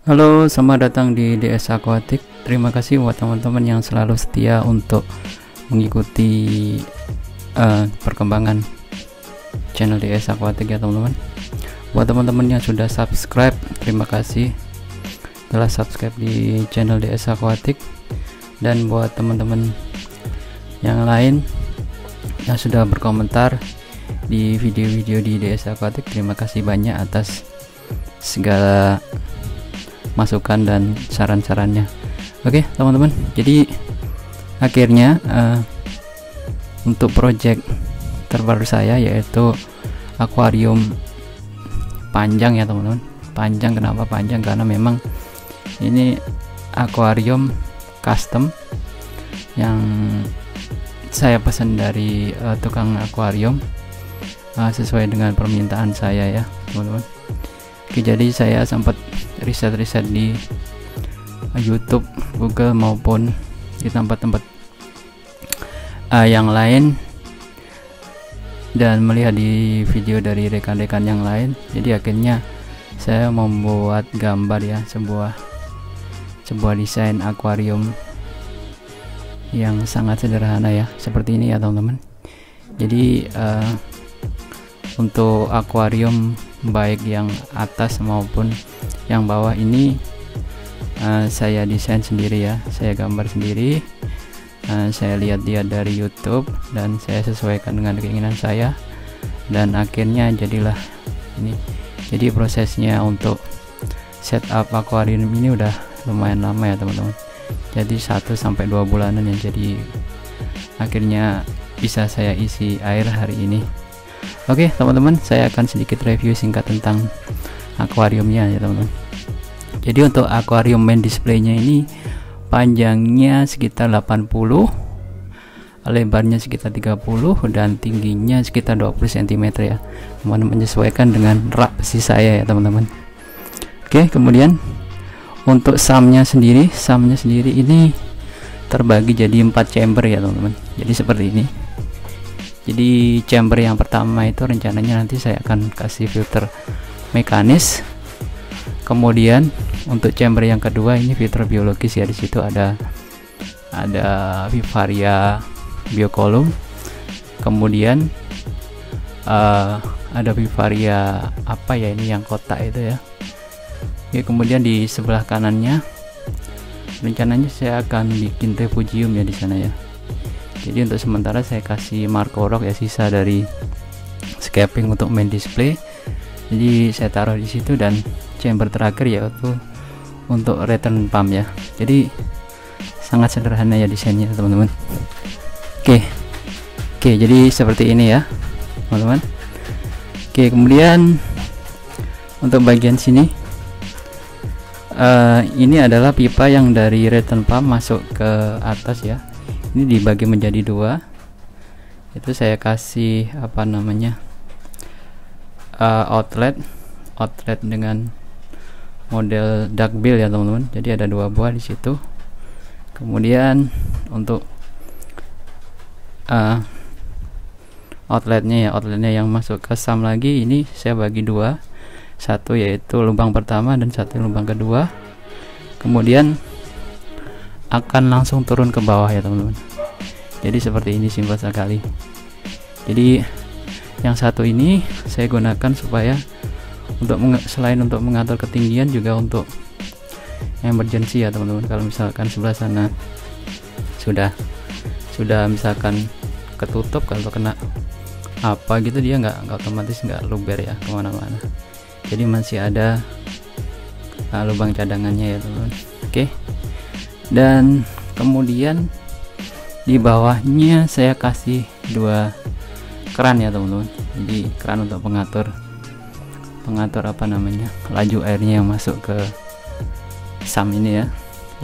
Halo, selamat datang di DS Aquatic. Terima kasih buat teman-teman yang selalu setia untuk mengikuti perkembangan channel DS Aquatic ya teman-teman. Buat teman-teman yang sudah subscribe, terima kasih telah subscribe di channel DS Aquatic. Dan buat teman-teman yang lain yang sudah berkomentar di video-video di DS Aquatic, terima kasih banyak atas segala masukan dan saran-sarannya. Oke teman-teman, jadi akhirnya untuk project terbaru saya yaitu akuarium panjang ya teman-teman. Panjang, kenapa panjang? Karena memang ini akuarium custom yang saya pesan dari tukang akuarium sesuai dengan permintaan saya ya teman-teman. Oke, jadi saya sempat riset-riset di YouTube, Google maupun di tempat-tempat yang lain dan melihat di video dari rekan-rekan yang lain. Jadi akhirnya saya membuat gambar ya, sebuah desain akuarium yang sangat sederhana ya, seperti ini ya teman-teman. Jadi untuk akuarium baik yang atas maupun yang bawah ini saya desain sendiri ya, saya gambar sendiri, saya lihat-lihat dari YouTube dan saya sesuaikan dengan keinginan saya, dan akhirnya jadilah ini. Jadi prosesnya untuk setup akuarium ini udah lumayan lama ya teman-teman, jadi 1-2 bulanan ya. Jadi akhirnya bisa saya isi air hari ini. Oke teman-teman, saya akan sedikit review singkat tentang akuariumnya ya teman-teman. Jadi untuk akuarium main displaynya ini panjangnya sekitar 80, lebarnya sekitar 30, dan tingginya sekitar 20 cm ya teman-teman, menyesuaikan dengan rak besi saya ya teman-teman. Oke, kemudian untuk sumnya sendiri ini terbagi jadi 4 chamber ya teman-teman. Jadi seperti ini. Jadi chamber yang pertama itu rencananya nanti saya akan kasih filter mekanis. Kemudian untuk chamber yang kedua ini filter biologis ya, di situ ada Vivaria biocolumn. Kemudian ada Vivaria apa ya, ini yang kotak itu ya. Oke, kemudian di sebelah kanannya rencananya saya akan bikin refugium ya di sana ya. Jadi untuk sementara saya kasih Marco Rock ya, sisa dari scaping untuk main display. Jadi saya taruh di situ, dan chamber terakhir yaitu untuk return pump ya. Jadi sangat sederhana ya desainnya teman-teman. Oke, jadi seperti ini ya teman-teman. Oke, kemudian untuk bagian sini ini adalah pipa yang dari return pump masuk ke atas ya. Ini dibagi menjadi 2. Itu saya kasih apa namanya, outlet dengan model duckbill ya teman-teman. Jadi ada 2 buah di situ. Kemudian untuk outletnya yang masuk ke sum lagi, ini saya bagi 2, satu yaitu lubang pertama dan satu lubang kedua. Kemudian akan langsung turun ke bawah ya teman-teman. Jadi seperti ini, simpel sekali. Jadi yang satu ini saya gunakan supaya untuk selain untuk mengatur ketinggian, juga untuk emergency ya teman-teman. Kalau misalkan sebelah sana sudah misalkan ketutup, kalau kena apa gitu dia nggak otomatis nggak luber ya kemana-mana. Jadi masih ada lubang cadangannya ya teman-teman. Oke, dan kemudian di bawahnya saya kasih 2 keran ya teman-teman. Jadi keran untuk pengatur apa namanya, laju airnya yang masuk ke sum ini ya.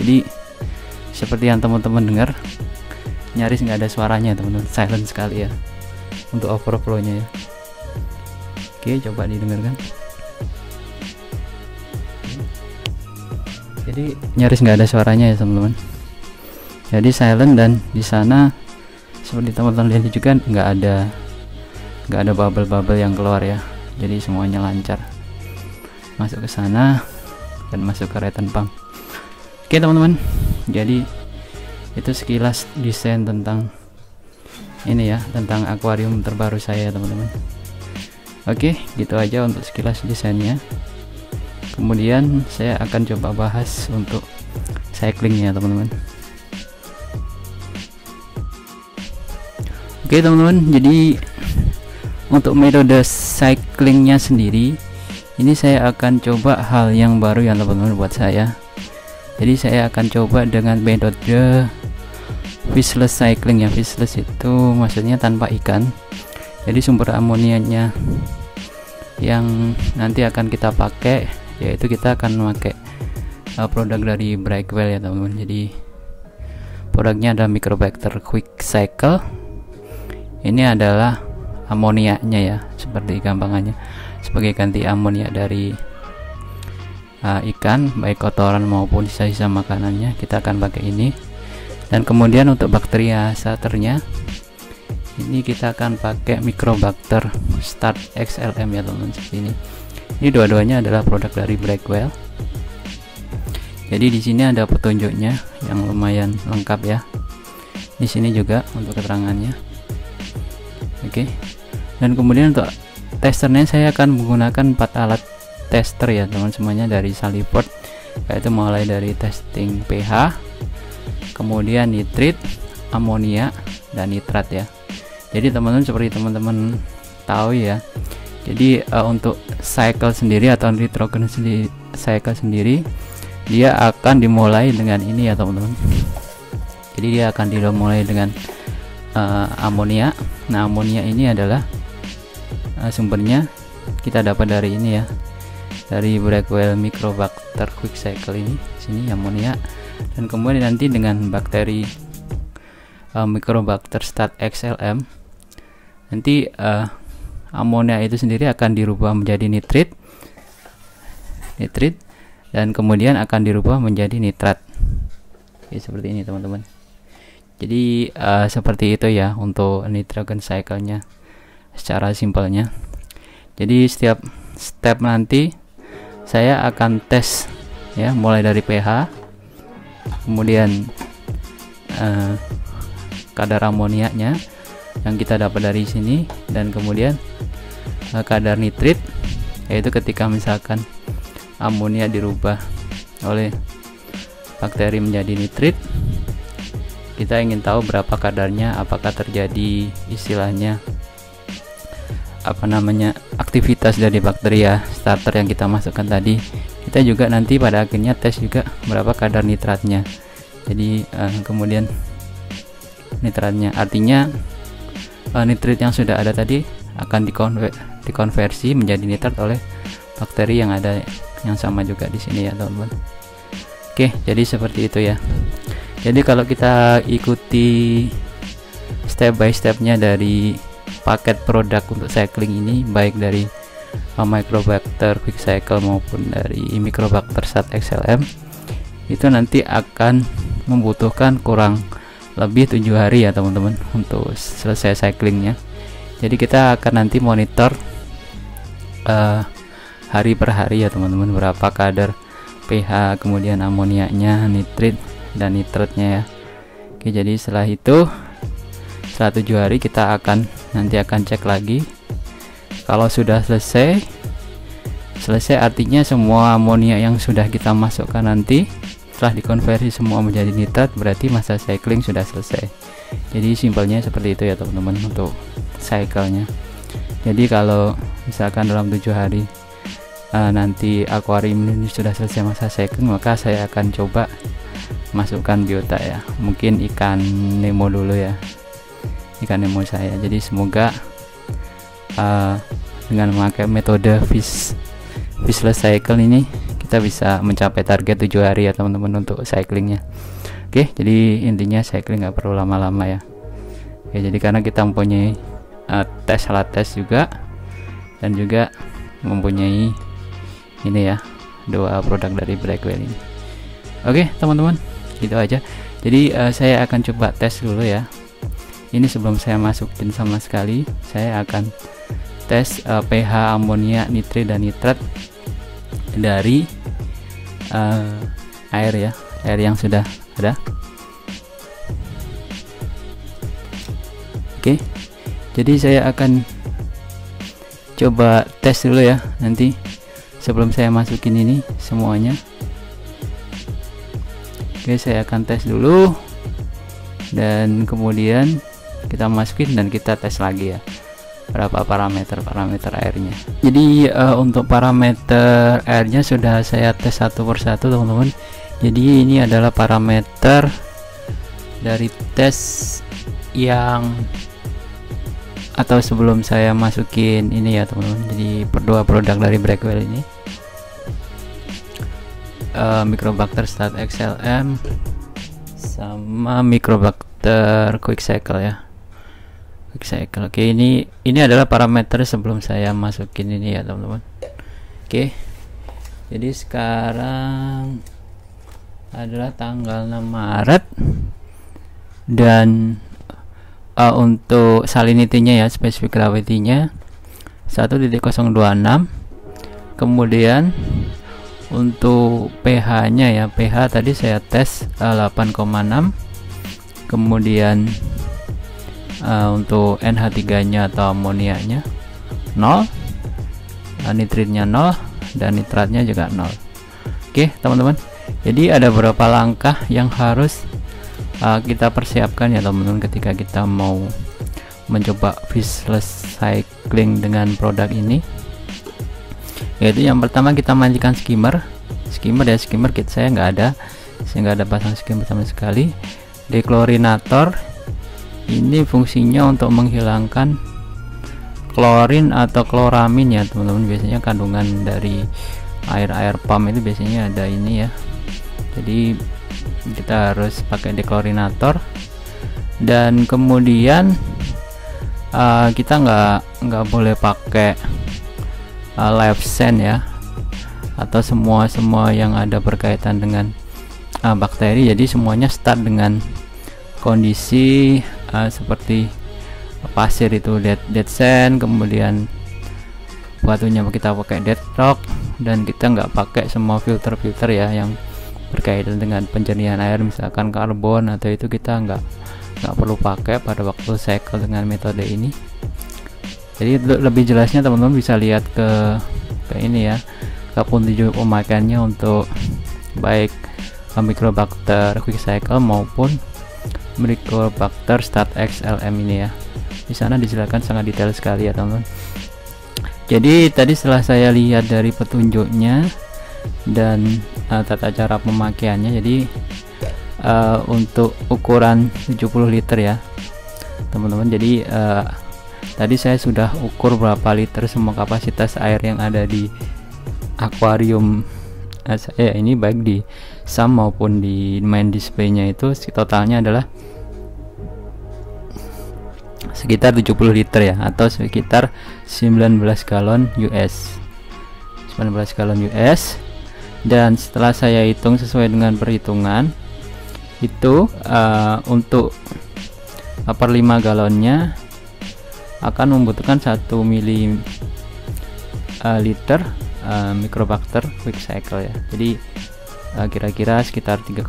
Jadi seperti yang teman-teman dengar, nyaris nggak ada suaranya teman-teman, silent sekali ya untuk overflow-nya ya. Oke, coba didengarkan. Jadi nyaris nggak ada suaranya ya teman-teman. Jadi silent, dan di sana seperti teman-teman lihat juga nggak ada bubble yang keluar ya. Jadi semuanya lancar masuk ke sana. dan masuk ke return pump. Oke teman-teman, jadi itu sekilas desain tentang ini ya, tentang akuarium terbaru saya teman-teman. Oke, gitu aja untuk sekilas desainnya. Kemudian saya akan coba bahas untuk cyclingnya teman-teman. Oke teman-teman, jadi untuk metode cyclingnya sendiri ini saya akan coba hal yang baru ya teman-teman buat saya. Jadi saya akan coba dengan metode fishless cycling ya. Fishless itu maksudnya tanpa ikan. Jadi sumber amonianya yang nanti akan kita pakai yaitu kita akan memakai produk dari Brackwell ya teman-teman. Jadi produknya ada Microbacter Quick Cycle. Ini adalah amoniaknya ya, seperti gampangannya, sebagai ganti amonia dari ikan, baik kotoran maupun sisa-sisa makanannya kita akan pakai ini. Dan kemudian untuk bakteria starternya ini kita akan pakai Microbacter Start XLM ya teman-teman, seperti ini. Ini dua-duanya adalah produk dari Brackwell. Jadi di sini ada petunjuknya yang lumayan lengkap ya. Di sini juga untuk keterangannya. Oke. Dan kemudian untuk testernya saya akan menggunakan 4 alat tester ya teman-teman, semuanya dari Saliford, yaitu mulai dari testing pH, kemudian nitrit, amonia, dan nitrat ya. Jadi teman-teman, seperti teman-teman tahu ya, jadi untuk cycle sendiri atau nitrogen sendiri, cycle sendiri dia akan dimulai dengan ini ya teman-teman. Jadi dia akan dimulai dengan amonia. Nah, amonia ini adalah sumbernya kita dapat dari ini ya, dari Brackwell Microbacter Quick Cycle ini, sini amonia. Dan kemudian nanti dengan bakteri Microbacter Start XLM, nanti amonia itu sendiri akan dirubah menjadi nitrit, dan kemudian akan dirubah menjadi nitrat. Oke, seperti ini teman-teman. Jadi seperti itu ya untuk nitrogen cycle-nya secara simpelnya. Jadi setiap step nanti saya akan tes ya, mulai dari pH, kemudian kadar amoniaknya yang kita dapat dari sini, dan kemudian kadar nitrit, yaitu ketika misalkan amonia dirubah oleh bakteri menjadi nitrit, kita ingin tahu berapa kadarnya, apakah terjadi istilahnya apa namanya, aktivitas dari bakteri ya starter yang kita masukkan tadi. Kita juga nanti pada akhirnya tes juga berapa kadar nitratnya. Jadi kemudian nitratnya, artinya nitrit yang sudah ada tadi akan dikonversi menjadi nitrat oleh bakteri yang ada yang sama juga di sini ya teman-teman. Oke, jadi seperti itu ya. Jadi kalau kita ikuti step by stepnya dari paket produk untuk cycling ini, baik dari Microbacter Quick Cycle maupun dari Microbacter Start XLM, itu nanti akan membutuhkan kurang lebih 7 hari ya teman-teman untuk selesai cyclingnya. Jadi kita akan nanti monitor hari per hari ya teman-teman, berapa kadar pH, kemudian amoniaknya, nitrit dan nitratnya ya. Oke, jadi setelah itu, setelah 7 hari kita nanti akan cek lagi. Kalau sudah selesai artinya semua amonia yang sudah kita masukkan nanti setelah dikonversi semua menjadi nitrat, berarti masa cycling sudah selesai. Jadi simpelnya seperti itu ya teman-teman untuk cycle-nya. Jadi kalau misalkan dalam 7 hari nanti akuarium ini sudah selesai masa cycling, maka saya akan coba masukkan biota ya, mungkin ikan Nemo dulu ya, ikan Nemo saya. Jadi semoga dengan memakai metode fishless cycle ini kita bisa mencapai target 7 hari ya teman-teman untuk cyclingnya. Oke, jadi intinya cycling nggak perlu lama-lama ya. Oke, jadi karena kita mempunyai alat tes juga, dan juga mempunyai ini ya, 2 produk dari Brackwell ini. Oke teman-teman, gitu aja. Jadi saya akan coba tes dulu ya. Ini sebelum saya masukin sama sekali, saya akan tes pH amonia, nitrit dan nitrat dari air ya, air yang sudah ada. Oke, jadi saya akan coba tes dulu ya nanti sebelum saya masukin ini semuanya. Oke, saya akan tes dulu dan kemudian kita masukin dan kita tes lagi ya berapa parameter airnya. Jadi untuk parameter airnya sudah saya tes satu persatu teman-teman. Jadi ini adalah parameter dari tes yang atau sebelum saya masukin ini ya teman-teman. Jadi dua produk dari Brackwell ini, Microbacter Start XLM sama Microbacter Quick Cycle ya, Quick Cycle. Oke, ini adalah parameter sebelum saya masukin ini ya teman-teman. Oke, jadi sekarang adalah tanggal 6 Maret dan untuk salinity-nya ya, specific gravity-nya 1.026. Kemudian untuk pH-nya ya, pH tadi saya tes 8,6. Kemudian untuk NH3-nya atau amoniaknya 0, nitritnya 0, dan nitratnya juga 0. Oke teman-teman, jadi ada beberapa langkah yang harus kita persiapkan ya teman-teman ketika kita mau mencoba fishless cycling dengan produk ini. Yaitu yang pertama kita matikan skimmer ya, skimmer kit saya nggak ada pasang skimmer sama sekali. Deklorinator ini fungsinya untuk menghilangkan klorin atau kloramin ya teman-teman. Biasanya kandungan dari air pump itu biasanya ada ini ya, jadi kita harus pakai deklorinator. Dan kemudian kita nggak boleh pakai live sand ya, atau semua yang ada berkaitan dengan bakteri. Jadi semuanya start dengan kondisi seperti pasir itu dead sand, kemudian batunya kita pakai dead rock, dan kita nggak pakai semua filter ya yang berkaitan dengan penjernihan air, misalkan karbon atau itu kita nggak perlu pakai pada waktu cycle dengan metode ini. Jadi lebih jelasnya teman-teman bisa lihat ke ini ya, ke petunjuk pemakaiannya untuk baik Microbacter Quick Cycle maupun Microbacter Start XLM ini ya. Di sana dijelaskan sangat detail sekali ya teman-teman. Jadi tadi setelah saya lihat dari petunjuknya dan tata cara pemakaiannya, jadi untuk ukuran 70 liter ya teman-teman. Jadi tadi saya sudah ukur berapa liter semua kapasitas air yang ada di akuarium saya ini, baik di SAM maupun di main displaynya. Itu totalnya adalah sekitar 70 liter ya, atau sekitar 19 galon US. Dan setelah saya hitung sesuai dengan perhitungan itu, untuk per 5 galonnya akan membutuhkan 1 ml Microbacter Quick Cycle ya. Jadi kira-kira sekitar 3,8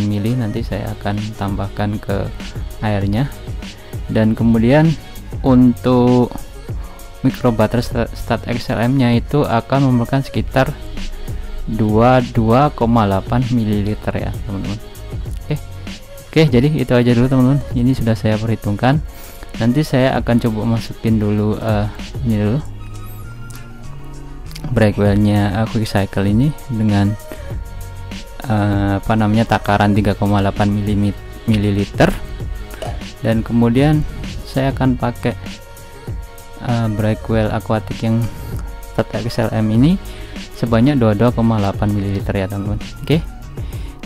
ml nanti saya akan tambahkan ke airnya. Dan kemudian untuk Microbacter Start XLM nya itu akan memerlukan sekitar 2,8 ml ya teman-teman. Oke, jadi itu aja dulu teman-teman. Ini sudah saya perhitungkan. Nanti saya akan coba masukin dulu ini dulu Brackwell-nya Quick Cycle ini dengan takaran 3,8 ml. Dan kemudian saya akan pakai Brackwell Aquatic yang Start XLM ini sebanyak 22,8 ml ya teman-teman. Oke,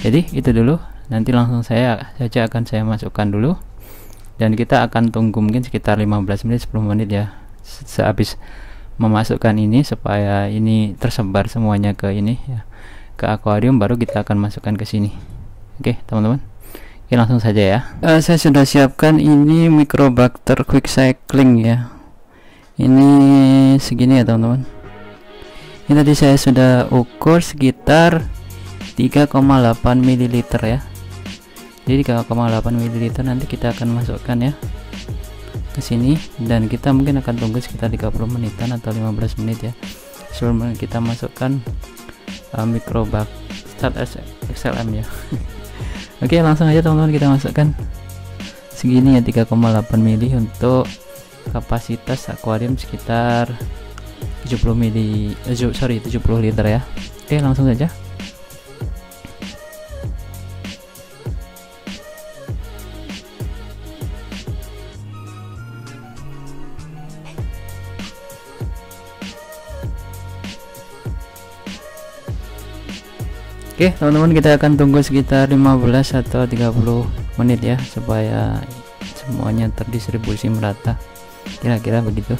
jadi itu dulu. Nanti langsung saya akan masukkan dulu, dan kita akan tunggu mungkin sekitar 15 menit 10 menit ya sehabis memasukkan ini, supaya ini tersebar semuanya ke ini ya, ke akuarium, baru kita akan masukkan ke sini. Oke teman-teman, oke, langsung saja ya. Saya sudah siapkan ini Microbacter Quick Cycling ya, ini segini ya teman-teman. Ini tadi saya sudah ukur sekitar 3,8 ml ya. Jadi 3,8 ml nanti kita akan masukkan ya ke sini, dan kita mungkin akan tunggu sekitar 30 menitan atau 15 menit ya sebelum kita masukkan microbak start XLM ya. Oke, langsung aja teman-teman kita masukkan segini ya, 3,8 ml untuk kapasitas akuarium sekitar 70 liter ya. Oke, langsung saja. Oke teman-teman, kita akan tunggu sekitar 15 atau 30 menit ya supaya semuanya terdistribusi merata, kira-kira begitu.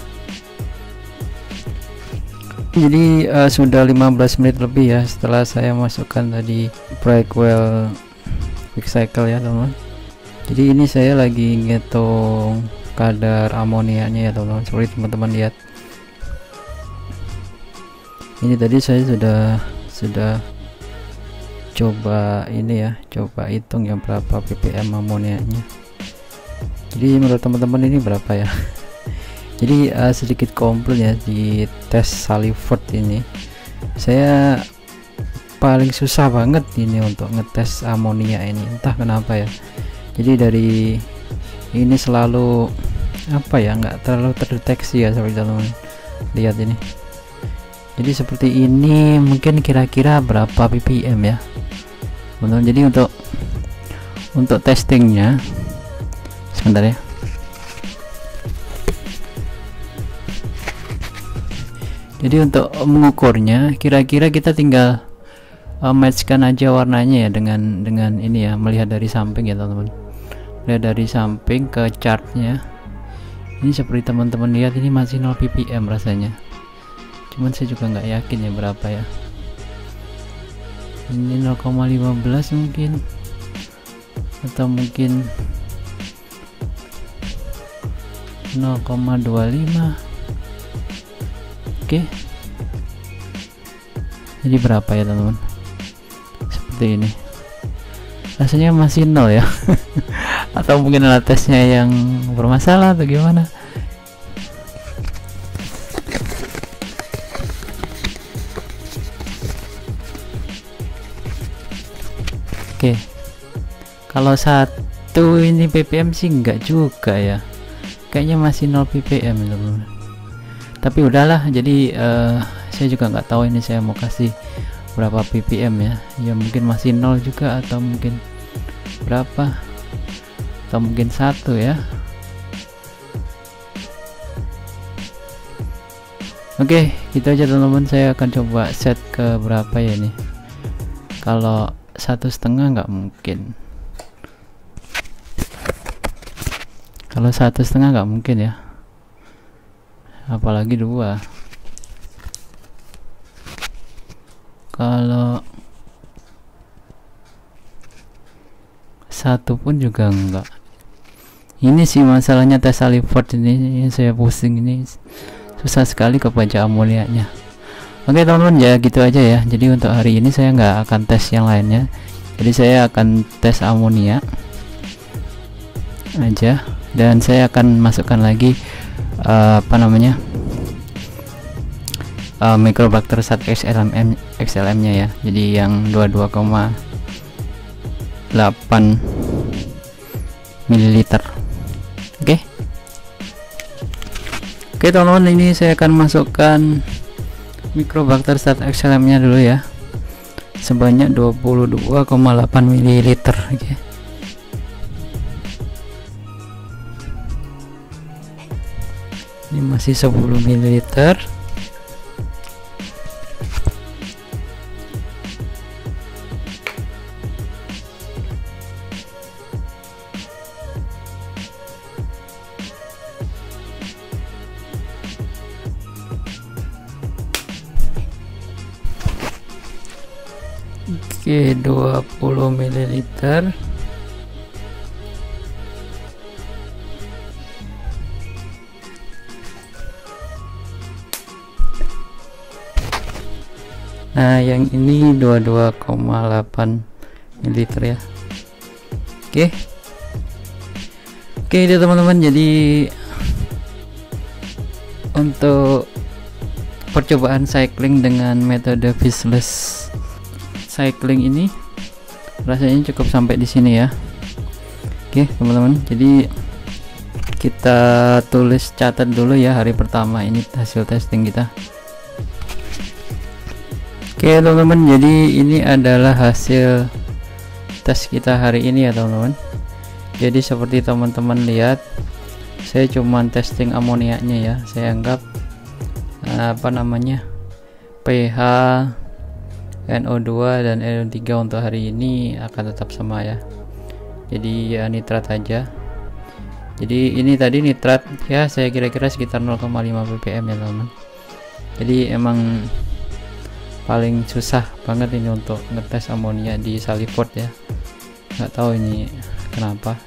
Jadi sudah 15 menit lebih ya setelah saya masukkan tadi Brackwell Quick Cycle ya teman-teman. Jadi ini saya lagi ngitung kadar amoniaknya ya teman-teman, seperti teman-teman lihat. Ini tadi saya sudah coba ini ya, coba hitung yang berapa ppm amoniaknya. Jadi menurut teman-teman ini berapa ya? Jadi sedikit komplain ya di tes Saliford ini. Saya paling susah banget ini untuk ngetes amonia ini, entah kenapa ya. Jadi dari ini selalu apa ya, nggak terlalu terdeteksi ya seperti teman-teman lihat ini. Jadi seperti ini, mungkin kira-kira berapa ppm ya teman-teman. Jadi untuk testingnya sebentar ya. Jadi untuk mengukurnya kira-kira kita tinggal matchkan aja warnanya ya dengan ini ya, melihat dari samping ya teman-teman. Lihat dari samping ke chartnya. Ini seperti teman-teman lihat, ini masih 0 ppm rasanya. Cuman saya juga nggak yakin ya berapa ya. Ini 0,15 mungkin, atau mungkin 0,25. Oke, jadi berapa ya teman-teman? Seperti ini rasanya masih 0 ya. Atau mungkin alat tesnya yang bermasalah atau gimana. Oke, kalau satu ini ppm sih enggak juga ya, kayaknya masih 0 ppm teman-teman. Tapi udahlah, jadi saya juga nggak tahu ini saya mau kasih berapa ppm ya. Ya mungkin masih 0 juga, atau mungkin berapa, atau mungkin 1 ya. Oke, gitu aja teman-teman. Saya akan coba set ke berapa ya ini. Kalau 1,5 nggak mungkin. Kalau 1,5 nggak mungkin ya, apalagi 2. Kalau 1 pun juga enggak. Ini sih masalahnya tes Saliford ini saya pusing, ini susah sekali kebaca amoniaknya. Oke teman-teman, ya gitu aja ya. Jadi untuk hari ini saya nggak akan tes yang lainnya, jadi saya akan tes amonia aja, dan saya akan masukkan lagi apa namanya, Microbacter Sat XLM nya ya. Jadi yang 22,8 ml. Oke teman-teman, ini saya akan masukkan Microbacter Sat XLM nya dulu ya, sebanyak 22,8 ml. Oke. Ini masih 10 ml. Oke, 20 ml. Nah yang ini 22,8 ml ya. Oke itu teman-teman, jadi untuk percobaan cycling dengan metode fishless cycling ini rasanya cukup sampai di sini ya. Oke teman-teman, jadi kita tulis catat dulu ya hari pertama ini hasil testing kita. Oke teman-teman, jadi ini adalah hasil tes kita hari ini ya teman-teman. Jadi seperti teman-teman lihat, saya cuman testing amoniaknya ya. Saya anggap pH, NO2 dan NO3 untuk hari ini akan tetap sama ya. Jadi ya nitrat aja. Jadi ini tadi nitrat ya, saya kira-kira sekitar 0,5 ppm ya teman-teman. Jadi emang paling susah banget ini untuk ngetes amonia di Saliford ya. Nggak tahu ini kenapa.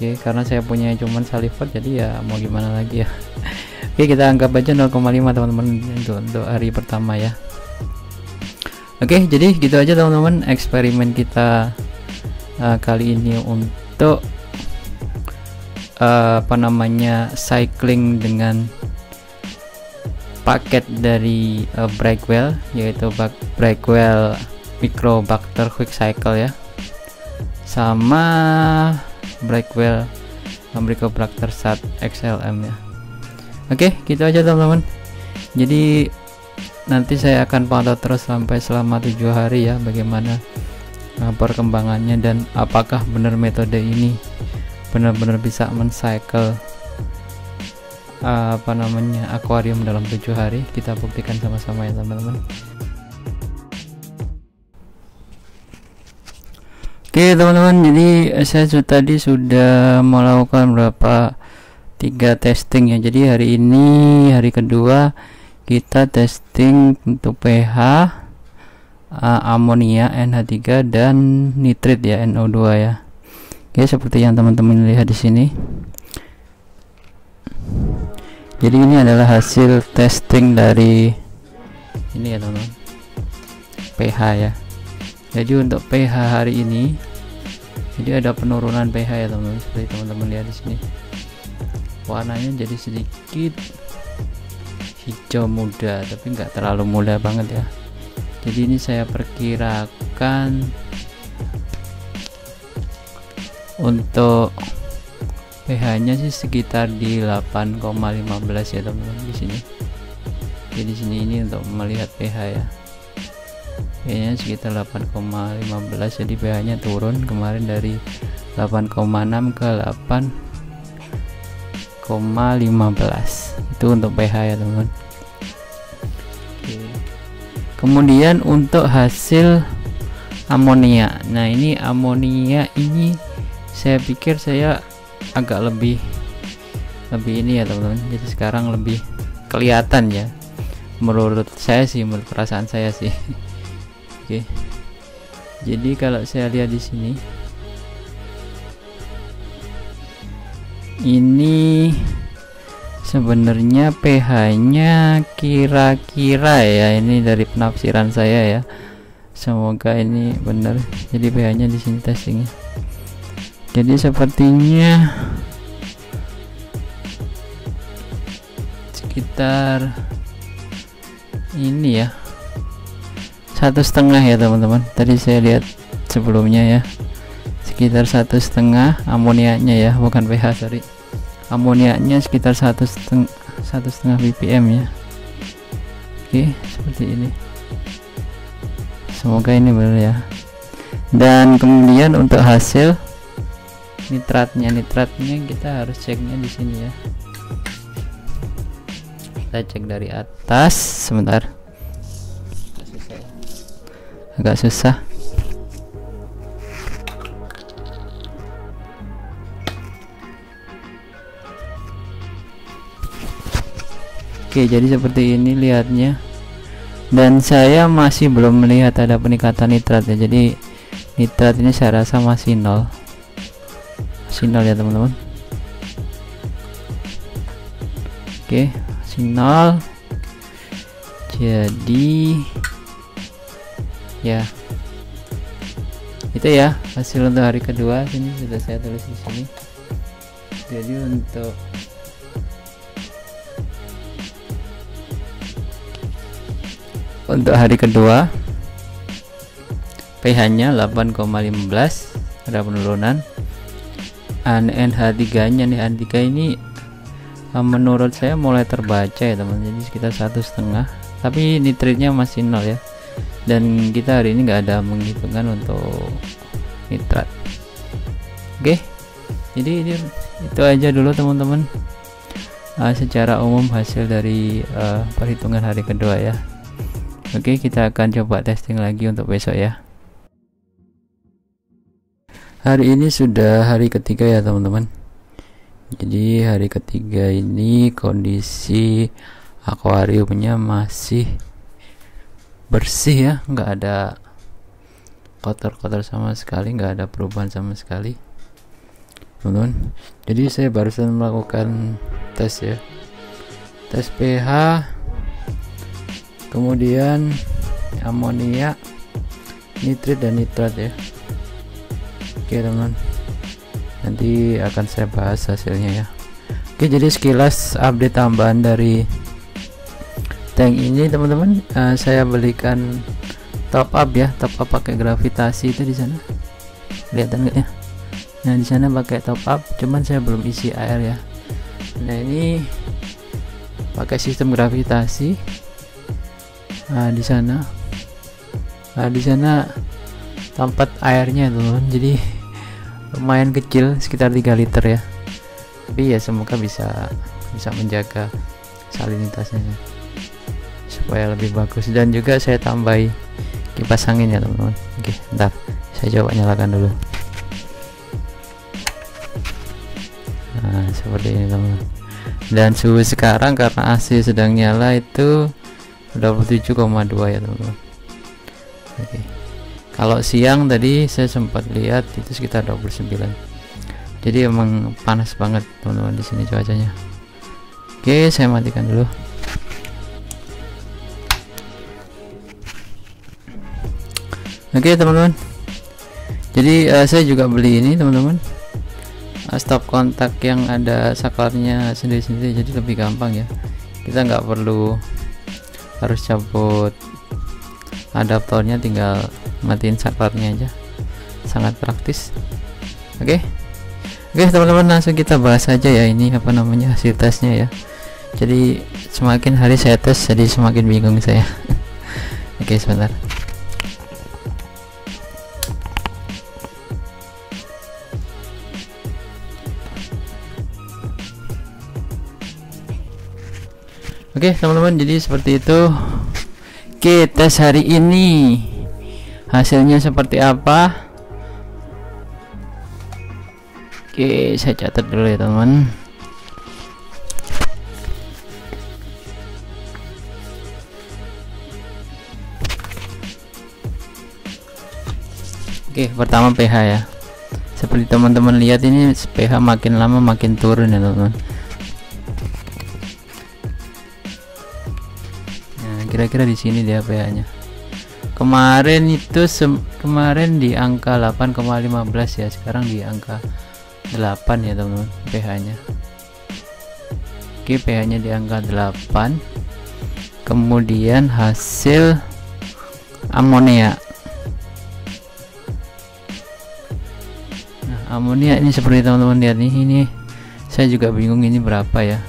Oke, karena saya punya cuman Saliford, jadi ya mau gimana lagi ya. Oke, kita anggap aja 0,5 teman-teman untuk hari pertama ya. Oke, jadi gitu aja teman-teman eksperimen kita kali ini untuk cycling dengan paket dari Brackwell, yaitu Brackwell Microbacter Quick Cycle ya, sama Brackwell Microbacter Sat XLM ya. Oke, gitu aja teman-teman. Jadi nanti saya akan pantau terus sampai selama 7 hari ya, bagaimana perkembangannya dan apakah benar metode ini benar-benar bisa men-cycle akuarium dalam 7 hari. Kita buktikan sama-sama ya teman-teman. Oke teman-teman, jadi saya tadi sudah melakukan 3 testing ya. Jadi hari ini hari kedua kita testing untuk pH, amonia NH3 dan nitrit ya, NO2 ya. Oke, seperti yang teman-teman lihat di sini. Jadi ini adalah hasil testing dari ini ya teman-teman, pH ya. Jadi untuk pH hari ini, jadi ada penurunan pH ya teman-teman, seperti teman-teman lihat di sini. Warnanya jadi sedikit hijau muda, tapi nggak terlalu muda banget ya. Jadi ini saya perkirakan untuk pH-nya sih sekitar di 8,15 ya teman-teman di sini. Jadi di sini ini untuk melihat pH ya. pH-nya sekitar 8,15, jadi pH-nya turun kemarin dari 8,6 ke 8,15. Itu untuk pH ya teman-teman. Kemudian untuk hasil amonia. Nah, ini amonia ini saya pikir saya agak lebih ini ya teman-teman. Jadi sekarang lebih kelihatan ya, menurut saya sih, menurut perasaan saya sih. Oke. Jadi kalau saya lihat di sini, ini sebenarnya pH-nya kira-kira ya, ini dari penafsiran saya ya. Semoga ini benar. Jadi pH-nya di sini testingnya. Jadi sepertinya sekitar ini ya, 1,5 ya teman-teman. Tadi saya lihat sebelumnya ya, sekitar 1,5 amoniaknya ya, bukan pH, sorry. Amoniaknya sekitar 1,5 ppm ya. Oke, seperti ini. Semoga ini benar ya. Dan kemudian untuk hasil nitratnya kita harus ceknya di sini ya. Kita cek dari atas, sebentar. Agak susah. Oke, jadi seperti ini lihatnya. Dan saya masih belum melihat ada peningkatan nitrat ya. Jadi nitrat ini saya rasa masih nol ya teman-teman. Oke, masih nol. Jadi ya. Itu ya hasil untuk hari kedua. Sini sudah saya tulis di sini. Jadi untuk hari kedua pH nya 8,15, ada penurunan. NH3 nya nih, NH3 ini menurut saya mulai terbaca ya teman, jadi sekitar 1,5, tapi nitritnya masih 0 ya. Dan kita hari ini nggak ada menghitungkan untuk nitrat. Oke, jadi itu aja dulu teman-teman, secara umum hasil dari perhitungan hari kedua ya. Oke, kita akan coba testing lagi untuk besok ya. Hari ini sudah hari ketiga ya teman-teman. Jadi hari ketiga ini kondisi akuariumnya masih bersih ya, nggak ada kotor-kotor sama sekali, nggak ada perubahan sama sekali teman-teman. Jadi saya barusan melakukan tes ya, tes pH, kemudian amonia, nitrit dan nitrat ya. Oke teman-teman, nanti akan saya bahas hasilnya ya. Oke, jadi sekilas update tambahan dari tank ini teman-teman. Saya belikan top up ya, top up pakai gravitasi itu di sana, kelihatan nggak ya? Nah di sana pakai top up, cuman saya belum isi air ya. Nah ini pakai sistem gravitasi. Di sana tempat airnya teman-teman, jadi lumayan kecil, sekitar 3 liter ya. Tapi ya semoga bisa menjaga salinitasnya supaya lebih bagus. Dan juga saya tambahi kipas angin ya teman-teman. Oke, bentar saya coba nyalakan dulu. Nah seperti ini teman-teman. Dan suhu sekarang karena AC sedang nyala itu 27,2 ya teman-teman. Oke, kalau siang tadi saya sempat lihat itu sekitar 29. Jadi emang panas banget teman-teman di sini cuacanya. Oke, saya matikan dulu. Oke teman-teman, jadi saya juga beli ini teman-teman, stop kontak yang ada saklarnya sendiri-sendiri, jadi lebih gampang ya. Kita nggak perlu harus cabut adaptornya, tinggal matiin saklarnya aja, sangat praktis. Oke teman-teman, langsung kita bahas aja ya, ini apa namanya hasil tesnya ya. Jadi semakin hari saya tes jadi semakin bingung saya. Oke, sebentar. Oke teman-teman, jadi seperti itu. Oke, tes hari ini hasilnya seperti apa? Oke, saya catat dulu ya teman. Oke, pertama pH ya. Seperti teman-teman lihat ini pH makin lama makin turun ya teman-teman. Kira-kira di sini dia pH-nya. Kemarin itu kemarin di angka 8,15 ya, sekarang di angka 8 ya teman-teman pH-nya. Oke, pH-nya di angka 8. Kemudian hasil amonia. Nah, amonia ini seperti teman-teman lihat nih, ini saya juga bingung ini berapa ya.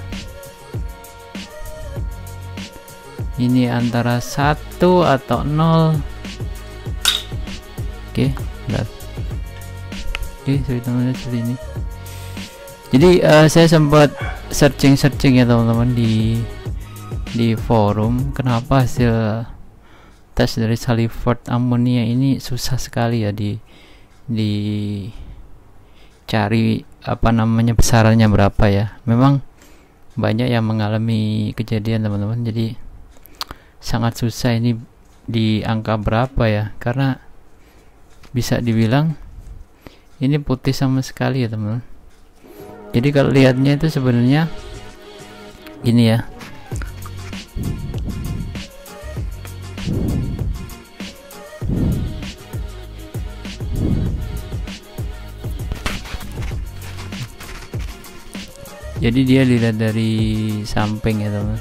Ini antara 1 atau 0. Oke, benar. Oke, teman-teman seperti ini. Jadi saya sempat searching ya teman-teman di forum, kenapa hasil tes dari Saliford amonia ini susah sekali ya cari apa namanya besarannya berapa ya. Memang banyak yang mengalami kejadian teman-teman, jadi sangat susah ini di angka berapa ya, karena bisa dibilang ini putih sama sekali ya teman-teman. Jadi kalau lihatnya itu sebenarnya ini ya, Jadi dia dilihat dari samping ya teman.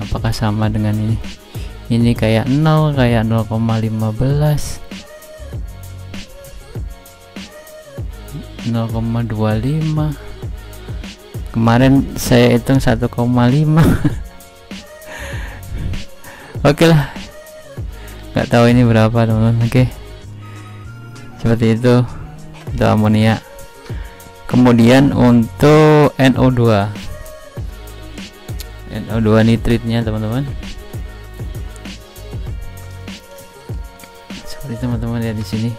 Apakah sama dengan ini? Ini kayak 0, kayak 0,15, 0,25. Kemarin saya hitung 1,5. Oke lah, nggak tahu ini berapa teman-teman. Oke, seperti itu untuk amonia. Kemudian untuk NO2 nitritnya teman-teman, seperti teman-teman lihat di sini,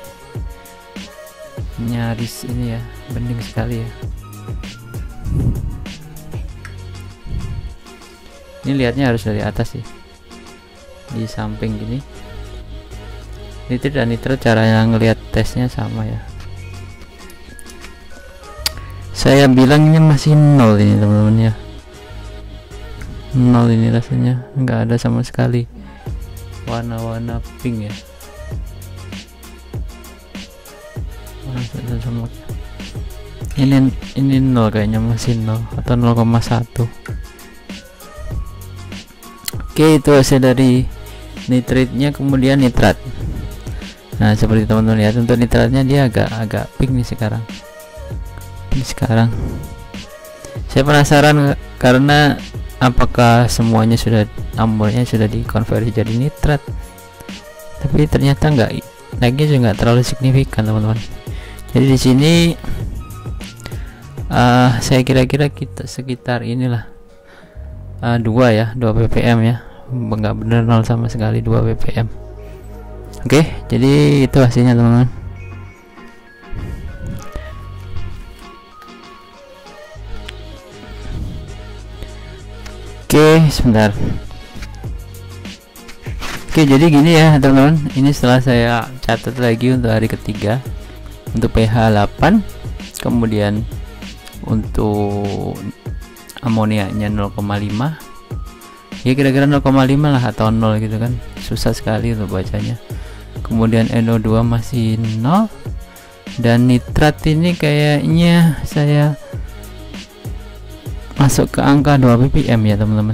nyaris ini ya, bening sekali ya. Ini lihatnya harus dari atas sih, di samping gini. Nitrit dan nitrat cara yang ngelihat tesnya sama ya. Saya bilangnya masih 0 ini teman-teman ya, 0 ini rasanya, nggak ada sama sekali warna-warna pink ya. Ini 0 kayaknya, masih 0 atau 0,1. Oke, itu hasil dari nitritnya. Kemudian nitrat. Nah, seperti teman-teman lihat, untuk nitratnya dia agak pink nih sekarang. Saya penasaran karena apakah semuanya sudah, amoninya sudah dikonversi jadi nitrat, tapi ternyata enggak, naiknya juga nggak terlalu signifikan teman-teman. Jadi di sini saya kira-kira kita sekitar inilah 2 ppm ya, nggak bener 0 sama sekali, 2 ppm. Oke, jadi itu hasilnya teman-teman. Oke, sebentar. Oke, jadi gini ya teman-teman, ini setelah saya catat lagi untuk hari ketiga untuk pH 8, kemudian untuk amoniaknya 0,5 ya, kira-kira 0,5 lah atau 0 gitu kan, susah sekali untuk bacanya. Kemudian NO2 masih 0, dan nitrat ini kayaknya saya masuk ke angka 2 ppm ya teman-teman.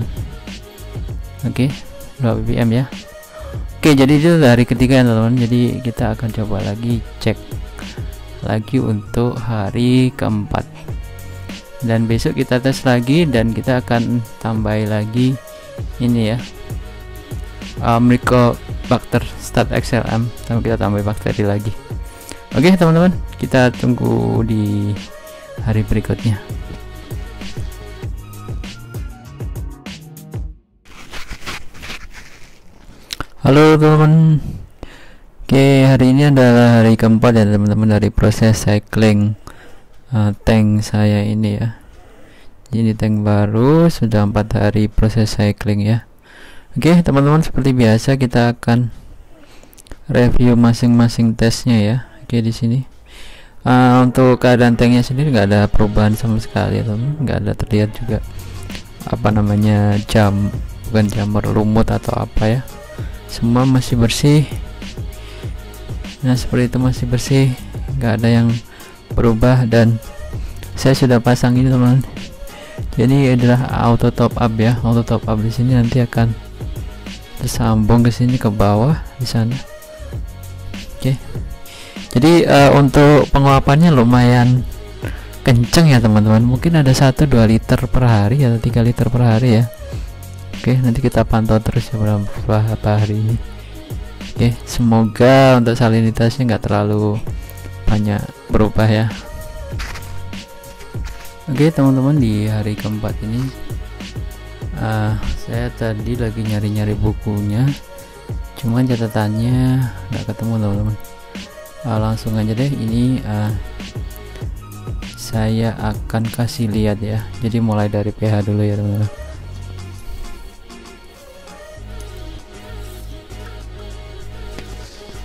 Oke, 2 ppm ya. Oke, jadi itu dari ketiga ya teman-teman. Jadi kita akan coba lagi cek lagi untuk hari keempat, dan besok kita tes lagi, dan kita akan tambah lagi ini ya, Mycobacter stat XLM, dan kita tambah bakteri lagi. Oke teman-teman, kita tunggu di hari berikutnya. Halo teman-teman. Oke, hari ini adalah hari keempat ya teman-teman dari proses cycling tank saya ini ya. Ini tank baru, sudah 4 hari proses cycling ya. Oke teman-teman, seperti biasa kita akan review masing-masing tesnya ya. Oke, di sini untuk keadaan tanknya sendiri nggak ada perubahan sama sekali ya teman, nggak ada terlihat juga apa namanya bukan jamur, lumut atau apa ya. Semua masih bersih. Nah, seperti itu, masih bersih, nggak ada yang berubah. Dan saya sudah pasang ini teman-teman, jadi adalah auto top up ya. Auto top up di sini nanti akan tersambung ke sini, ke bawah di sana. Oke, jadi untuk penguapannya lumayan kenceng ya teman-teman, mungkin ada 1-2 liter per hari atau 3 liter per hari ya. Oke, nanti kita pantau terus ya beberapa hari ini. Oke, semoga untuk salinitasnya nggak terlalu banyak berubah ya. Oke teman-teman, di hari keempat ini saya tadi lagi nyari-nyari bukunya, cuman catatannya nggak ketemu teman-teman. Langsung aja deh, ini saya akan kasih lihat ya. Jadi mulai dari pH dulu ya teman-teman.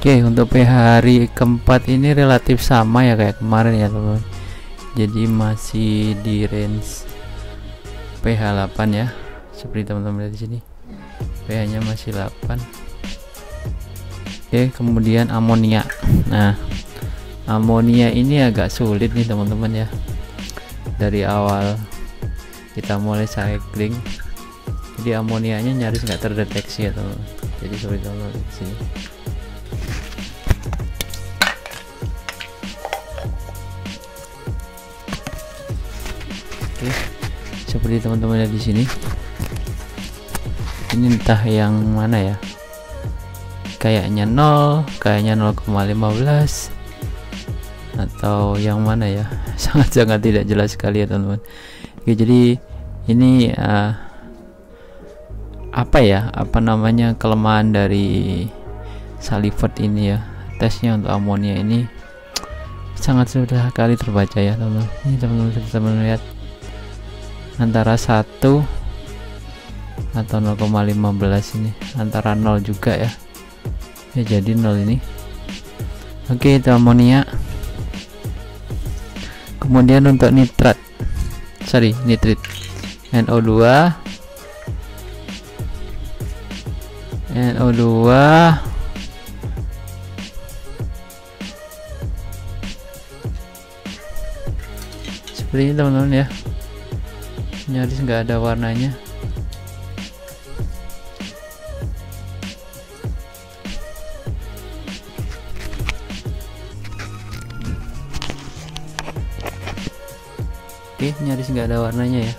Oke, untuk pH hari keempat ini relatif sama ya kayak kemarin ya teman-teman. Jadi masih di range pH 8 ya, seperti teman-teman lihat di sini. pH-nya masih 8. Oke, kemudian amonia. Nah, amonia ini agak sulit nih teman-teman ya. dari awal kita mulai cycling, jadi amonianya nyaris nggak terdeteksi ya teman. Jadi seperti teman di sini. Oke, seperti teman-teman lihat di sini. Ini entah yang mana ya, kayaknya 0, kayaknya 0,15 atau yang mana ya. Sangat-sangat tidak jelas sekali ya teman-teman. Oke, jadi ini apa namanya kelemahan dari Salivert ini ya. Tesnya untuk amonia ini sangat sudah sekali terbaca ya teman-teman. Ini teman-teman lihat antara 1 atau 0,15 ini, antara 0 juga ya. Ya jadi 0 ini. Oke, itu amonia. Kemudian untuk nitrit NO2 seperti ini teman-teman ya, nyaris nggak ada warnanya. Oke, nyaris nggak ada warnanya ya.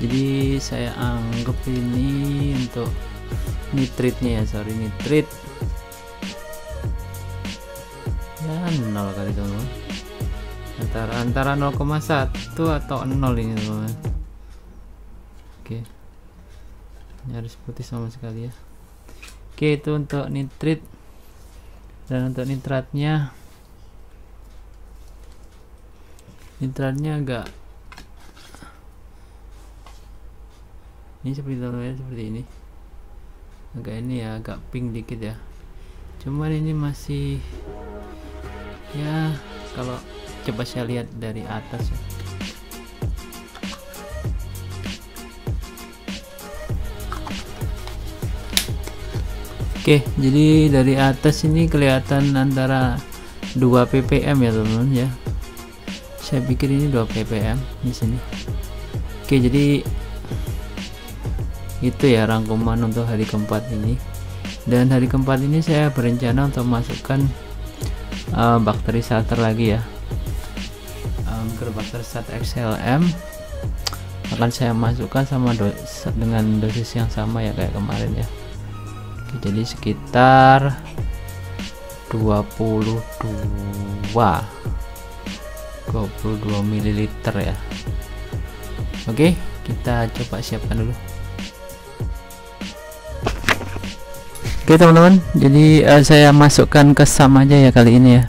Jadi saya anggap ini untuk nitritnya ya, nitrit ya 0 kali teman-teman, antara 0,1 atau 0 ini teman-teman. Oke, nyaris putih sama sekali ya. Oke, itu untuk nitrit. Dan untuk nitratnya agak ini seperti ini, agak pink dikit ya, cuman ini masih ya, kalau coba saya lihat dari atas ya. Oke, jadi dari atas ini kelihatan antara 2 ppm ya teman-teman ya. Saya pikir ini 2 ppm di sini. Oke, jadi itu ya rangkuman untuk hari keempat ini. Dan hari keempat ini saya berencana untuk masukkan bakteri starter lagi ya. Bakteri starter XLM akan saya masukkan sama dengan dosis yang sama ya kayak kemarin ya. Oke, jadi sekitar 22 ml ya. Oke, kita coba siapkan dulu. Oke teman-teman, jadi saya masukkan ke SAM aja ya kali ini ya.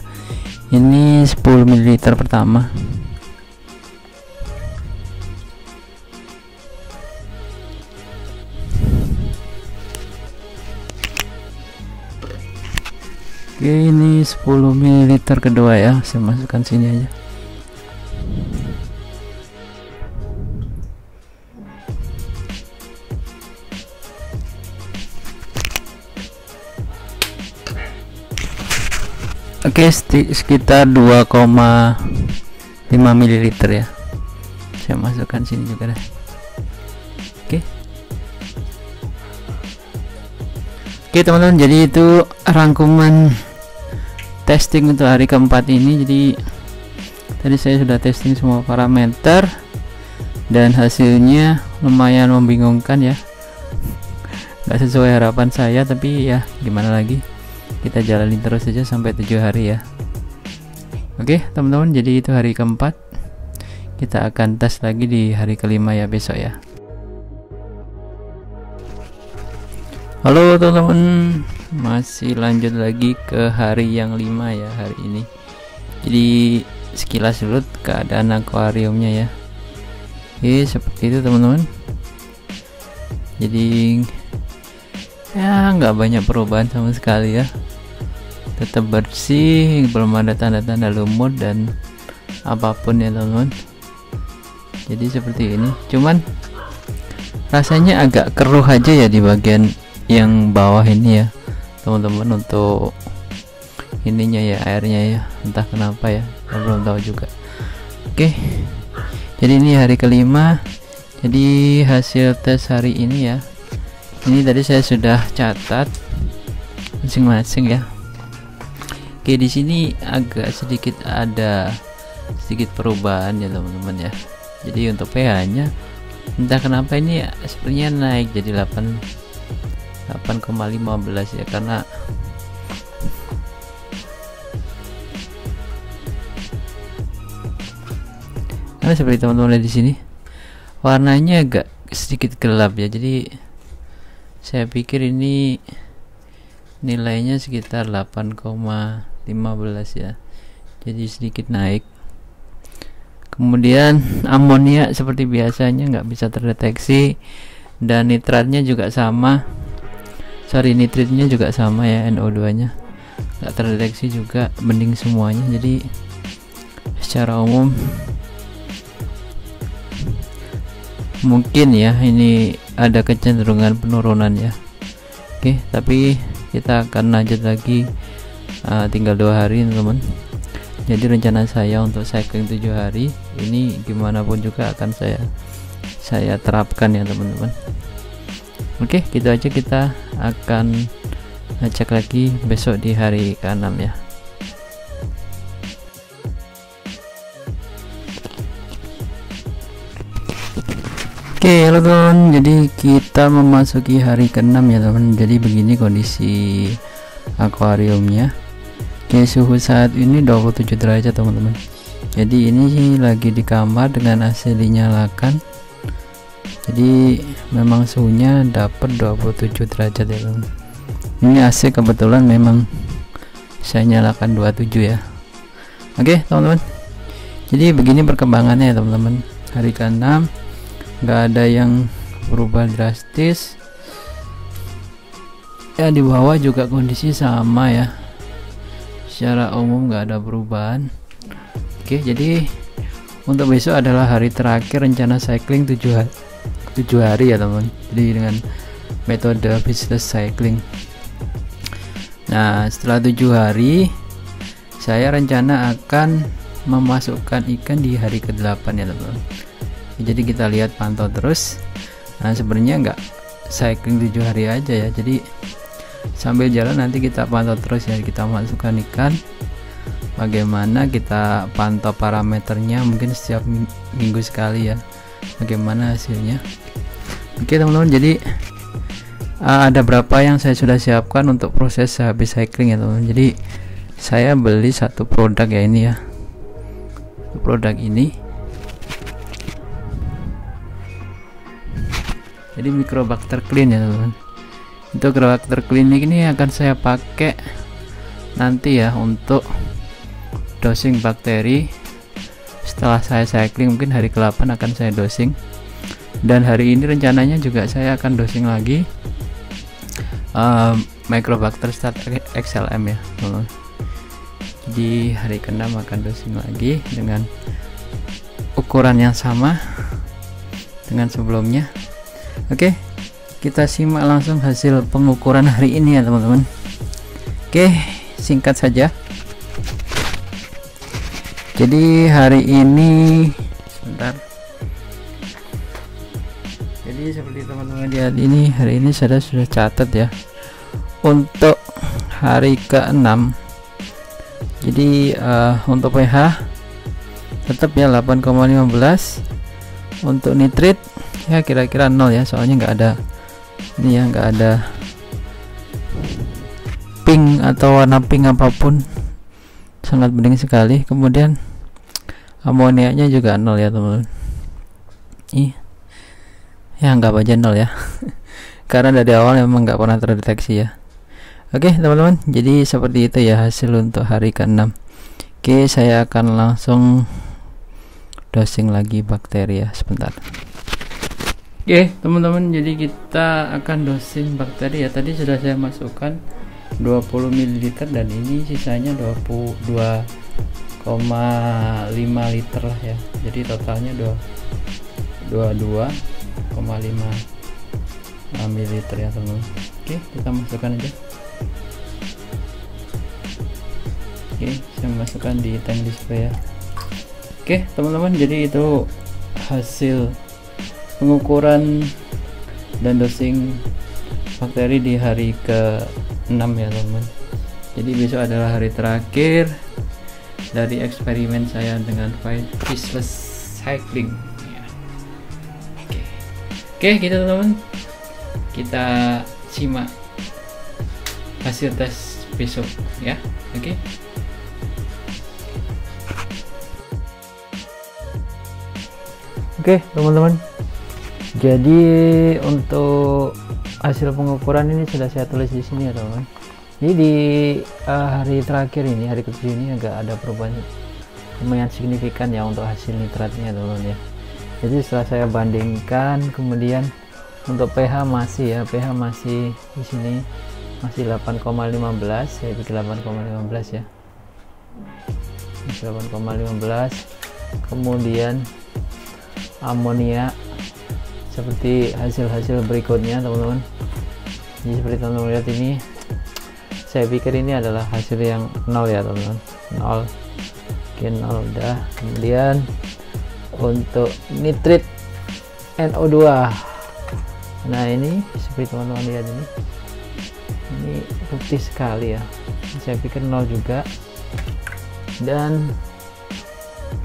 Ini 10 ml pertama. Oke, ini 10 ml kedua ya, saya masukkan sini aja. Oke, sekitar 2,5 ml ya, saya masukkan sini juga deh. Oke teman-teman, jadi itu rangkuman testing untuk hari keempat ini. Jadi tadi saya sudah testing semua parameter dan hasilnya lumayan membingungkan ya, nggak sesuai harapan saya, tapi ya gimana lagi, kita jalani terus saja sampai 7 hari ya. Oke teman-teman, jadi itu hari keempat. Kita akan tes lagi di hari kelima ya, besok ya. Halo teman-teman, masih lanjut lagi ke hari yang 5 ya hari ini. Jadi sekilas dulu keadaan akuariumnya ya. Oke, seperti itu teman-teman. Jadi ya nggak banyak perubahan sama sekali ya, tetap bersih, belum ada tanda-tanda lumut dan apapun ya teman-teman. Jadi seperti ini, cuman rasanya agak keruh aja ya di bagian yang bawah ini ya teman-teman, untuk ininya ya, airnya ya, entah kenapa ya, saya belum tahu juga. Oke, jadi ini hari kelima. Jadi hasil tes hari ini ya, ini tadi saya sudah catat masing-masing ya. Oke, di sini agak sedikit ada sedikit perubahan ya teman-teman ya. Jadi untuk pH nya entah kenapa ini sepertinya naik jadi 8,15 ya, karena seperti teman-teman lihat di sini warnanya agak sedikit gelap ya. Jadi saya pikir ini nilainya sekitar 8,15 ya, jadi sedikit naik. Kemudian amonia seperti biasanya nggak bisa terdeteksi, dan nitratnya juga sama, nitritnya juga sama ya, NO2 nya nggak terdeteksi juga, bening semuanya. Jadi secara umum mungkin ya ini ada kecenderungan penurunan ya. Oke, tapi kita akan lanjut lagi, tinggal 2 hari teman-teman. Jadi rencana saya untuk cycling 7 hari ini gimana pun juga akan saya terapkan ya teman-teman. Oke, gitu aja, kita akan cek lagi besok di hari ke-6 ya. Oke, halo teman, jadi kita memasuki hari ke-6 ya teman. Jadi begini kondisi akuariumnya. Oke, suhu saat ini 27 derajat teman-teman. Jadi ini lagi di kamar dengan AC dinyalakan. Jadi memang suhunya dapat 27 derajat ya teman. Ini AC kebetulan memang saya nyalakan 27 ya. Oke teman-teman, jadi begini perkembangannya ya teman-teman. Hari ke-6 nggak ada yang berubah drastis ya, di bawah juga kondisi sama ya, secara umum nggak ada perubahan. Oke, jadi untuk besok adalah hari terakhir rencana cycling 7 hari ya teman. Jadi dengan metode viscous cycling. Nah, setelah 7 hari saya rencana akan memasukkan ikan di hari ke-8 ya teman. Jadi kita lihat, pantau terus. Nah, sebenarnya nggak cycling 7 hari aja ya, jadi sambil jalan nanti kita pantau terus ya. Kita masukkan ikan, bagaimana kita pantau parameternya mungkin setiap minggu sekali ya, bagaimana hasilnya. Oke teman-teman, jadi ada berapa yang saya sudah siapkan untuk proses habis cycling ya teman-teman. Jadi saya beli satu produk ya, ini ya, produk ini. Jadi Microbacter Clean ya teman-teman. Untuk Microbacter Clean ini akan saya pakai nanti ya untuk dosing bakteri. Setelah saya cycling mungkin hari ke-8 akan saya dosing, dan hari ini rencananya juga saya akan dosing lagi Microbacter Start XLM ya teman-teman. Di hari ke-6 akan dosing lagi dengan ukuran yang sama dengan sebelumnya. Oke, kita simak langsung hasil pengukuran hari ini ya teman-teman. Oke, singkat saja. Jadi hari ini sebentar. Jadi seperti teman-teman lihat ini, hari ini saya sudah catat ya. Untuk hari ke-6. Jadi untuk pH tetap ya 8,15. Untuk nitrit ya kira-kira 0 ya, soalnya nggak ada ini ya, nggak ada pink atau warna pink apapun, sangat bening sekali. Kemudian amoniaknya juga 0 ya teman-teman. Ya anggap aja 0 ya karena dari awal memang nggak pernah terdeteksi ya. Oke teman-teman, jadi seperti itu ya hasil untuk hari ke-6. Oke, saya akan langsung dosing lagi bakteri ya, sebentar. Oke teman-teman, jadi kita akan dosing bakteri ya. Tadi sudah saya masukkan 20 ml dan ini sisanya 22,5 liter lah ya. Jadi totalnya 22,5 ml ya teman-teman. Oke, kita masukkan aja. Oke, saya masukkan di tank display ya. Oke teman-teman, jadi itu hasil pengukuran dan dosing bakteri di hari ke-6 ya teman-teman. Jadi besok adalah hari terakhir dari eksperimen saya dengan Fishless Cycling ya. Oke, gitu teman-teman, kita simak hasil tes besok ya. Oke teman-teman, jadi untuk hasil pengukuran ini sudah saya tulis di sini ya teman-teman. Jadi di hari terakhir ini, hari ke-7 ini agak ada perubahan lumayan signifikan ya untuk hasil nitratnya teman-teman ya. Jadi setelah saya bandingkan, kemudian untuk pH masih ya, pH masih di sini masih 8,15, saya bikin 8,15 ya, 8,15. kemudian amonia seperti hasil-hasil berikutnya teman-teman. Jadi seperti teman-teman lihat ini, saya pikir ini adalah hasil yang 0 ya teman-teman, 0. Oke, 0 udah. Kemudian untuk nitrit NO2, nah ini seperti teman-teman lihat ini putih sekali ya, saya pikir 0 juga. Dan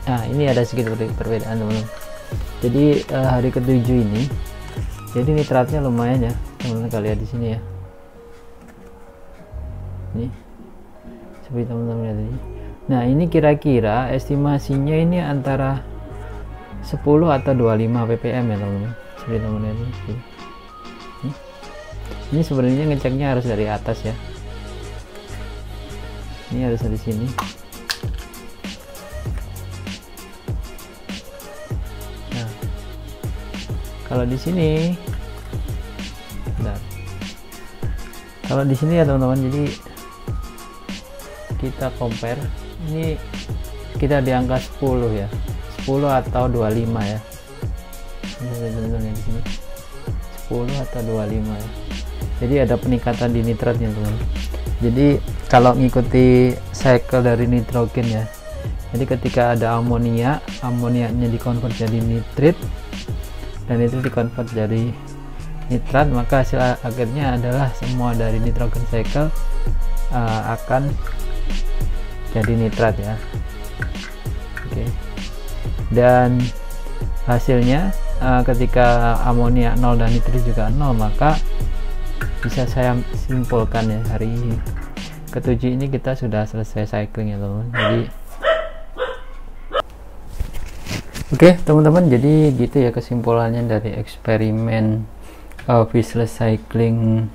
nah ini ada sedikit perbedaan teman-teman. Jadi hari ke-7 ini, jadi nitratnya lumayan ya teman-teman, kalian lihat di sini ya, ini seperti teman-teman lihat ini. Nah ini kira-kira estimasinya ini antara 10 atau 25 ppm ya teman-teman, seperti teman-teman lihat ini. Ini sebenarnya ngeceknya harus dari atas ya, ini harus dari sini. Nah kalau di sini, bentar, kalau di sini ya teman-teman, jadi kita compare, ini kita di angka 10 ya, 10 atau 25 ya, teman-teman di sini 10 atau 25 ya. Jadi ada peningkatan di nitratnya teman. Jadi kalau ngikuti cycle dari nitrogen ya, jadi ketika ada amonianya dikonvert jadi nitrit dan itu dikonvert jadi nitrat, maka hasil akhirnya adalah semua dari nitrogen cycle akan jadi nitrat ya. Oke. Dan hasilnya ketika amonia 0 dan nitrit juga 0, maka bisa saya simpulkan ya, hari ke-7 ini kita sudah selesai cycling ya teman-teman. Jadi oke teman-teman, jadi gitu ya kesimpulannya dari eksperimen Fishless Cycling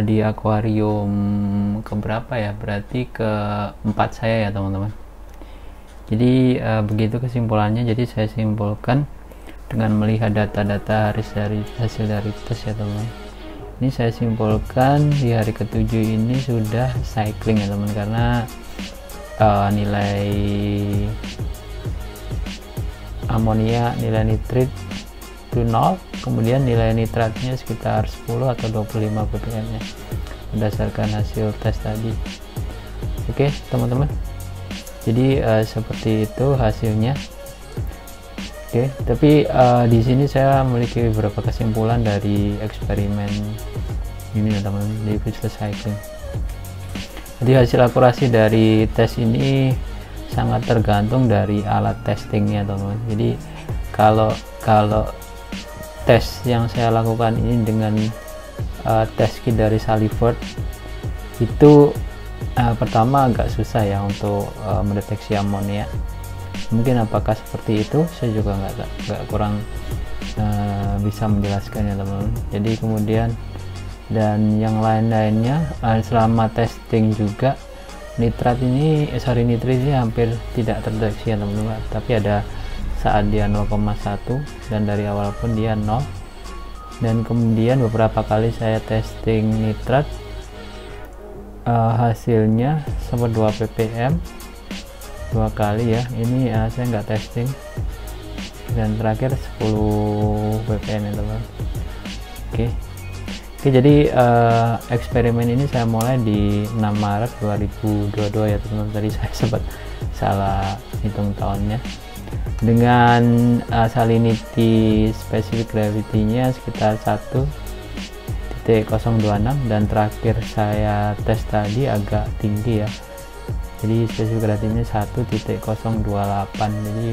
di akuarium keberapa ya, berarti ke-4 saya ya teman-teman. Jadi begitu kesimpulannya. Jadi saya simpulkan dengan melihat data-data hasil dari tes ya teman-teman. Ini saya simpulkan di hari ke-7 ini sudah cycling ya teman, karena nilai amonia, nilai nitrit itu 0, kemudian nilai nitratnya sekitar 10 atau 25 ppm ya, berdasarkan hasil tes tadi. Oke teman-teman, jadi seperti itu hasilnya. Oke, tapi di sini saya memiliki beberapa kesimpulan dari eksperimen ini ya teman-teman, di Fishless Cycling. Jadi hasil akurasi dari tes ini sangat tergantung dari alat testingnya teman-teman. Jadi kalau tes yang saya lakukan ini dengan tes kit dari Salivert itu pertama agak susah ya untuk mendeteksi amonia. Mungkin apakah seperti itu, saya juga nggak kurang bisa menjelaskan ya teman-teman. Jadi kemudian dan yang lain-lainnya selama testing juga nitrit ini hampir tidak terdeteksi ya teman-teman, tapi ada saat dia 0,1 dan dari awal pun dia 0. Dan kemudian beberapa kali saya testing nitrat, hasilnya sampai 2 ppm 2 kali ya. Ini saya nggak testing, dan terakhir 10 ppm ya teman. Oke, Oke, jadi eksperimen ini saya mulai di 6 Maret 2022 ya teman-teman. Tadi saya sempat salah hitung tahunnya. Dengan salinity specific gravity-nya sekitar 1.026, dan terakhir saya tes tadi agak tinggi ya. Jadi specific gravity-nya 1.028. Jadi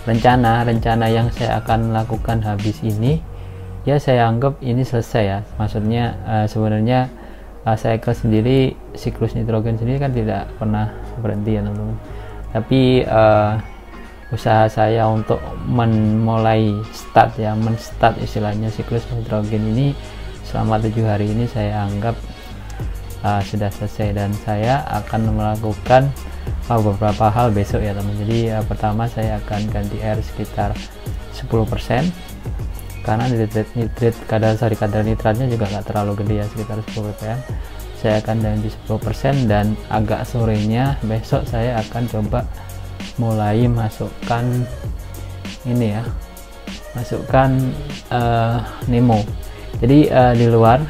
rencana yang saya akan lakukan habis ini ya, saya anggap ini selesai ya. Maksudnya sebenarnya cycle sendiri, siklus nitrogen sendiri kan tidak pernah berhenti ya teman-teman. Tapi usaha saya untuk memulai men-start istilahnya siklus nitrogen ini selama 7 hari ini saya anggap sudah selesai, dan saya akan melakukan beberapa hal besok ya teman. Jadi pertama saya akan ganti air sekitar 10%, karena nitrit kadar nitratnya juga nggak terlalu gede ya, sekitar 10%. Saya akan ganti 10%, dan agak sorenya besok saya akan coba mulai masukkan ini ya, masukkan Nemo. Jadi di luar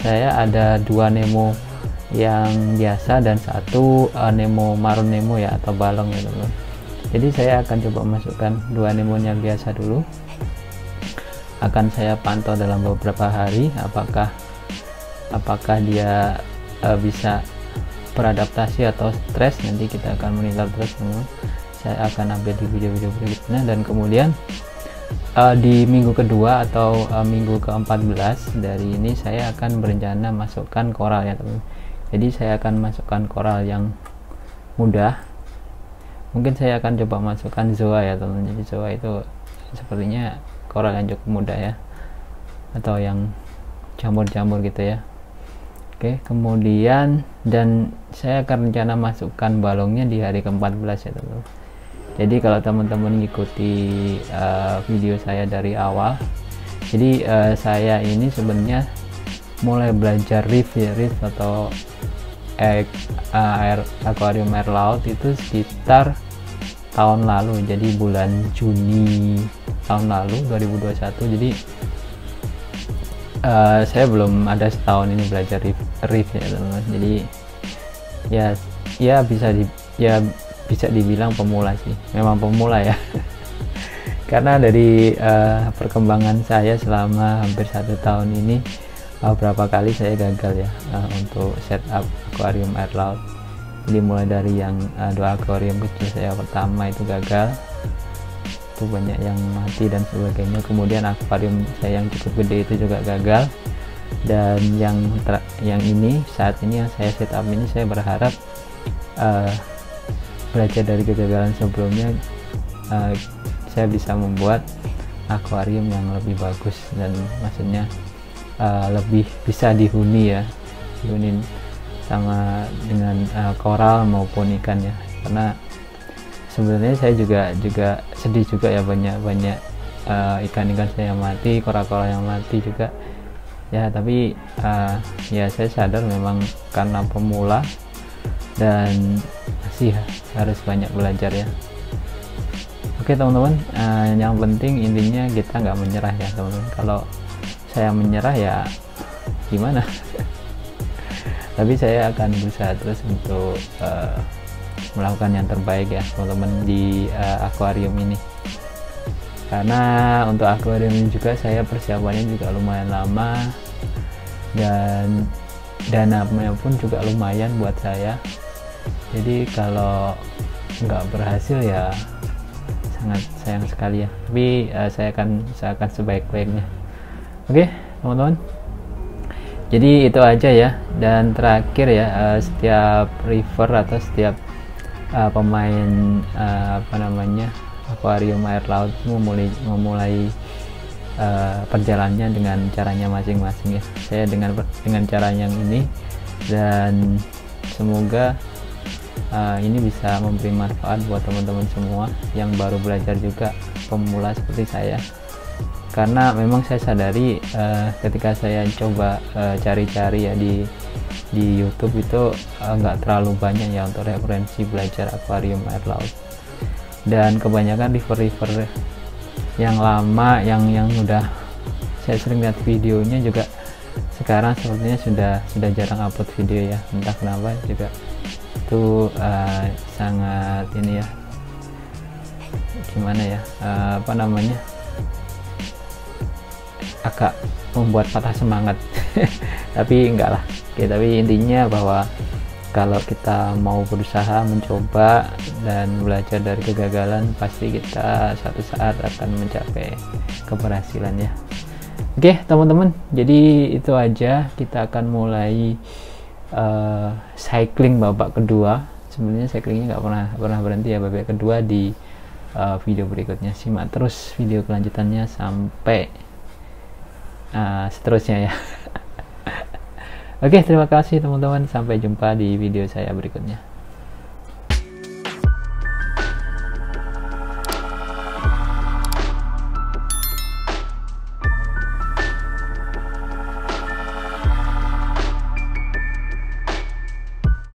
saya ada 2 Nemo yang biasa dan 1 Nemo marun Nemo ya, atau balong ya teman. Jadi saya akan coba masukkan 2 Nemo yang biasa dulu. Akan saya pantau dalam beberapa hari apakah dia bisa beradaptasi atau stres. Nanti kita akan monitor terus teman. Saya akan update di video-video berikutnya, dan kemudian di minggu kedua atau minggu ke-14 dari ini saya akan berencana masukkan koral ya teman. Jadi saya akan masukkan koral yang mudah. Mungkin saya akan coba masukkan zoa ya teman. Jadi zoa itu sepertinya koral yang cukup mudah ya, atau yang jamur-jamur gitu ya. Oke, kemudian dan saya akan rencana masukkan balongnya di hari ke-14 ya teman. Jadi kalau teman-teman ngikuti video saya dari awal, jadi saya ini sebenarnya mulai belajar reef atau akuarium air laut itu sekitar tahun lalu. Jadi bulan Juni tahun lalu 2021. Jadi saya belum ada setahun ini belajar reef ya teman-teman. Jadi ya bisa dibilang pemula sih, memang pemula ya. Karena dari perkembangan saya selama hampir 1 tahun ini, berapa kali saya gagal ya untuk setup akuarium air laut. Jadi mulai dari yang 2 akuarium kecil saya pertama itu gagal, itu banyak yang mati dan sebagainya. Kemudian akuarium saya yang cukup gede itu juga gagal, dan yang ini saat ini yang saya setup ini, saya berharap belajar dari kegagalan sebelumnya, saya bisa membuat akuarium yang lebih bagus, dan maksudnya lebih bisa dihuni ya, dihunin sama dengan koral maupun ikan ya. Karena sebenarnya saya juga sedih juga ya, banyak ikan-ikan saya yang mati, koral-koral yang mati juga ya. Tapi ya saya sadar memang karena pemula dan masih harus banyak belajar ya. Oke teman-teman, yang penting intinya kita nggak menyerah ya teman-teman. Kalau saya menyerah ya gimana? Tapi saya akan berusaha terus untuk melakukan yang terbaik ya teman-teman di akuarium ini. Karena untuk akuarium ini juga saya persiapannya juga lumayan lama, dan dananya pun juga lumayan buat saya. Jadi kalau nggak berhasil ya sangat sayang sekali ya. Tapi saya akan usahakan sebaik-baiknya. Oke teman-teman, jadi itu aja ya. Dan terakhir ya, setiap river atau setiap pemain akuarium air laut memulai perjalanannya dengan caranya masing-masing ya. Saya dengan cara yang ini, dan semoga ini bisa memberi manfaat buat teman-teman semua yang baru belajar juga, pemula seperti saya. Karena memang saya sadari ketika saya coba cari-cari ya di YouTube itu nggak terlalu banyak ya untuk referensi belajar akuarium air laut, dan kebanyakan river yang lama yang udah saya sering lihat videonya juga. Sekarang sepertinya sudah jarang upload video ya, entah kenapa juga. Itu sangat ini ya, gimana ya, apa namanya, agak membuat patah semangat. Tapi enggak lah. Oke, tapi intinya bahwa kalau kita mau berusaha, mencoba dan belajar dari kegagalan, pasti kita suatu saat akan mencapai keberhasilan ya. Oke teman-teman, jadi itu aja. Kita akan mulai cycling babak kedua. Sebenarnya cyclingnya nggak pernah berhenti ya, babak kedua di video berikutnya. Simak terus video kelanjutannya sampai seterusnya ya. Oke, terima kasih teman-teman, sampai jumpa di video saya berikutnya.